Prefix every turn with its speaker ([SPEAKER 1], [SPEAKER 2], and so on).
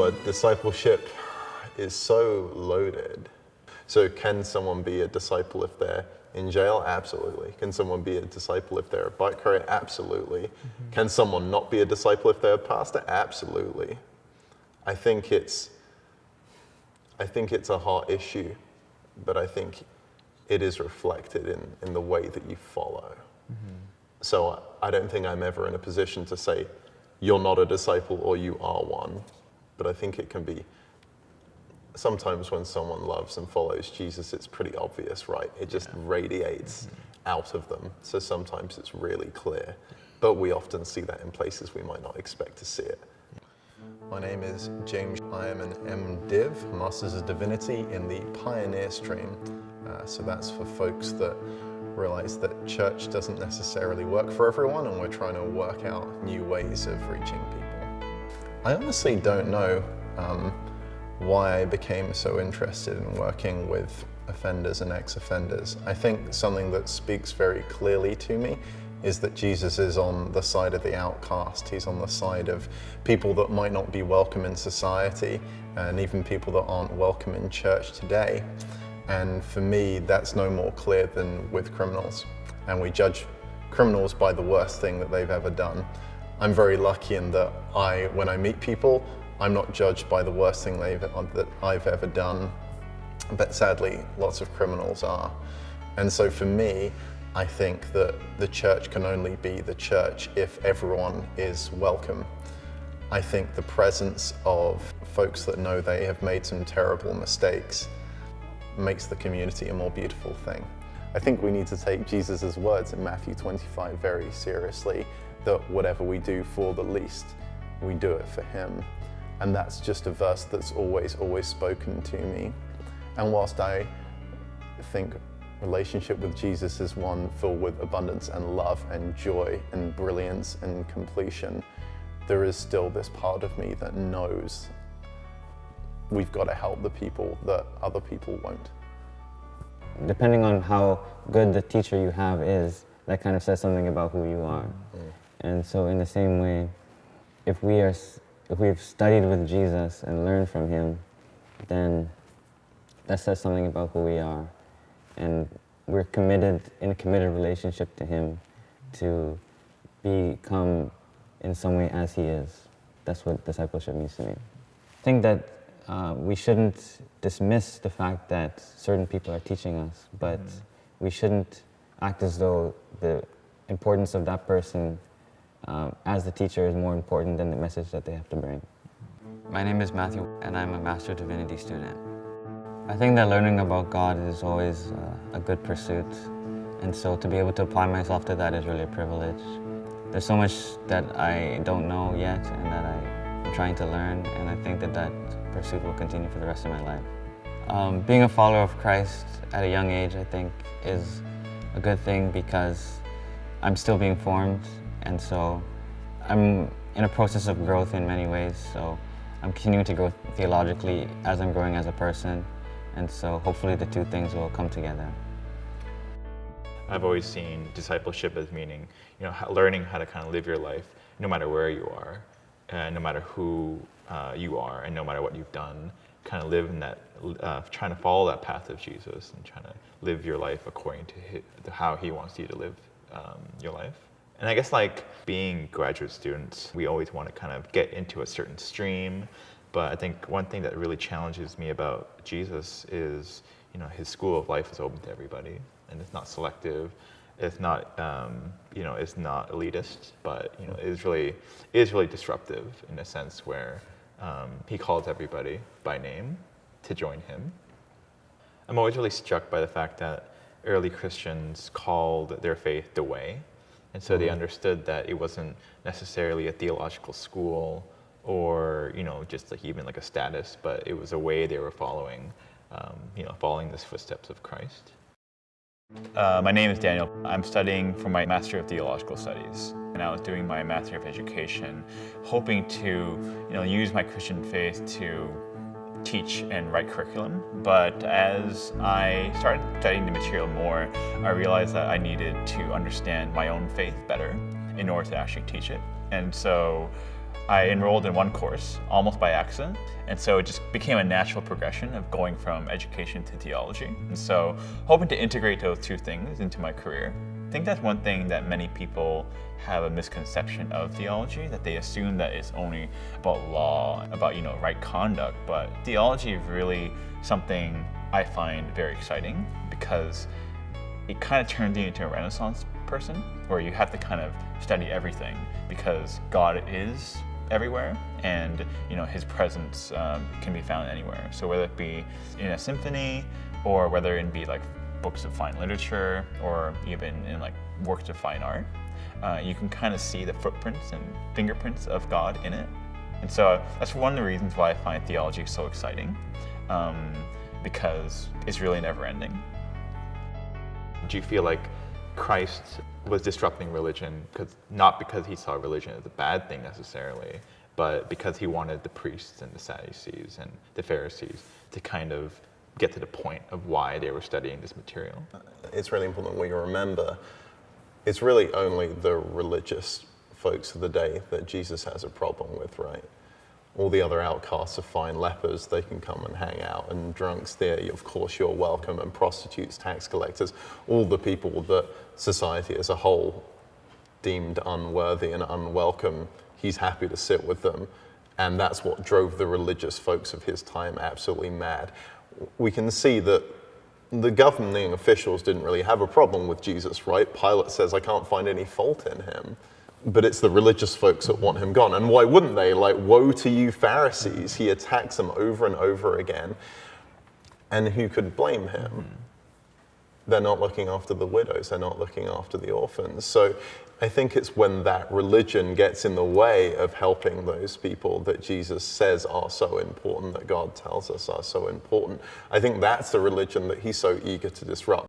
[SPEAKER 1] word discipleship is so loaded. So can someone be a disciple if they're in jail? Absolutely. Can someone be a disciple if they're a bike courier? Absolutely. Mm-hmm. Can someone not be a disciple if they're a pastor? Absolutely. I think it's a hard issue, but I think it is reflected in the way that you follow. Mm-hmm. So I don't think I'm ever in a position to say, you're not a disciple or you are one. But I think it can be, sometimes when someone loves and follows Jesus, it's pretty obvious, right? It just radiates out of them. So sometimes it's really clear, but we often see that in places we might not expect to see it. My name is James. I am an MDiv, Masters of Divinity, in the Pioneer stream. So that's for folks that realize that church doesn't necessarily work for everyone, and we're trying to work out new ways of reaching people. I honestly don't know why I became so interested in working with offenders and ex-offenders. I think something that speaks very clearly to me is that Jesus is on the side of the outcast. He's on the side of people that might not be welcome in society, and even people that aren't welcome in church today. And for me, that's no more clear than with criminals. And we judge criminals by the worst thing that they've ever done. I'm very lucky in that when I meet people, I'm not judged by the worst thing that I've ever done. But sadly, lots of criminals are. And so for me, I think that the church can only be the church if everyone is welcome. I think the presence of folks that know they have made some terrible mistakes makes the community a more beautiful thing. I think we need to take Jesus' words in Matthew 25 very seriously, that whatever we do for the least, we do it for him. And that's just a verse that's always spoken to me. And whilst I think relationship with Jesus is one filled with abundance and love and joy and brilliance and completion, there is still this part of me that knows we've got to help the people that other people won't.
[SPEAKER 2] Depending on how good the teacher you have is, that kind of says something about who you are. And so in the same way, if we've studied with Jesus and learned from him, then that says something about who we are. And we're committed, in a committed relationship to him, to become in some way as he is. That's what discipleship means to me. I think that we shouldn't dismiss the fact that certain people are teaching us, but we shouldn't act as though the importance of that person as the teacher is more important than the message that they have to bring.
[SPEAKER 3] My name is Matthew, and I'm a Master of Divinity student. I think that learning about God is always a good pursuit, and so to be able to apply myself to that is really a privilege. There's so much that I don't know yet and that I'm trying to learn, and I think that pursuit will continue for the rest of my life. Being a follower of Christ at a young age, I think, is a good thing because I'm still being formed, and so I'm in a process of growth in many ways, so I'm continuing to grow theologically as I'm growing as a person, and so hopefully the two things will come together.
[SPEAKER 4] I've always seen discipleship as meaning, learning how to kind of live your life no matter where you are, no matter who you are, and no matter what you've done, kind of live in that, trying to follow that path of Jesus and trying to live your life according to how he wants you to live your life. And I guess like being graduate students, we always want to kind of get into a certain stream, but I think one thing that really challenges me about Jesus is, his school of life is open to everybody, and it's not selective. It's not, it's not elitist, but it is really disruptive in a sense where he calls everybody by name to join him. I'm always really struck by the fact that early Christians called their faith the way, and so they understood that it wasn't necessarily a theological school or just even like a status, but it was a way they were following, following the footsteps of Christ. My name is Daniel. I'm studying for my Master of Theological Studies, and I was doing my Master of Education, hoping to, use my Christian faith to teach and write curriculum. But as I started studying the material more, I realized that I needed to understand my own faith better in order to actually teach it. And so I enrolled in one course almost by accident, and so it just became a natural progression of going from education to theology. And so hoping to integrate those two things into my career. I think that's one thing that many people have a misconception of theology, that they assume that it's only about law, about right conduct, but theology is really something I find very exciting because it kind of turns you into a Renaissance person, where you have to kind of study everything because God is everywhere, and his presence can be found anywhere. So whether it be in a symphony, or whether it be like books of fine literature, or even in like works of fine art, you can kind of see the footprints and fingerprints of God in it. And so that's one of the reasons why I find theology so exciting, because it's really never ending. Do you feel like Christ was disrupting religion not because he saw religion as a bad thing necessarily, but because he wanted the priests and the Sadducees and the Pharisees to kind of get to the point of why they were studying this material?
[SPEAKER 1] It's really important that we remember it's really only the religious folks of the day that Jesus has a problem with, right? All the other outcasts are fine, lepers, they can come and hang out, and drunks there, of course you're welcome, and prostitutes, tax collectors, all the people that society as a whole deemed unworthy and unwelcome, he's happy to sit with them. And that's what drove the religious folks of his time absolutely mad. We can see that the governing officials didn't really have a problem with Jesus, right? Pilate says, I can't find any fault in him. But it's the religious folks that want him gone. And why wouldn't they? Like, woe to you Pharisees. He attacks them over and over again. And who could blame him? They're not looking after the widows. They're not looking after the orphans. So I think it's when that religion gets in the way of helping those people that Jesus says are so important, that God tells us are so important. I think that's the religion that he's so eager to disrupt.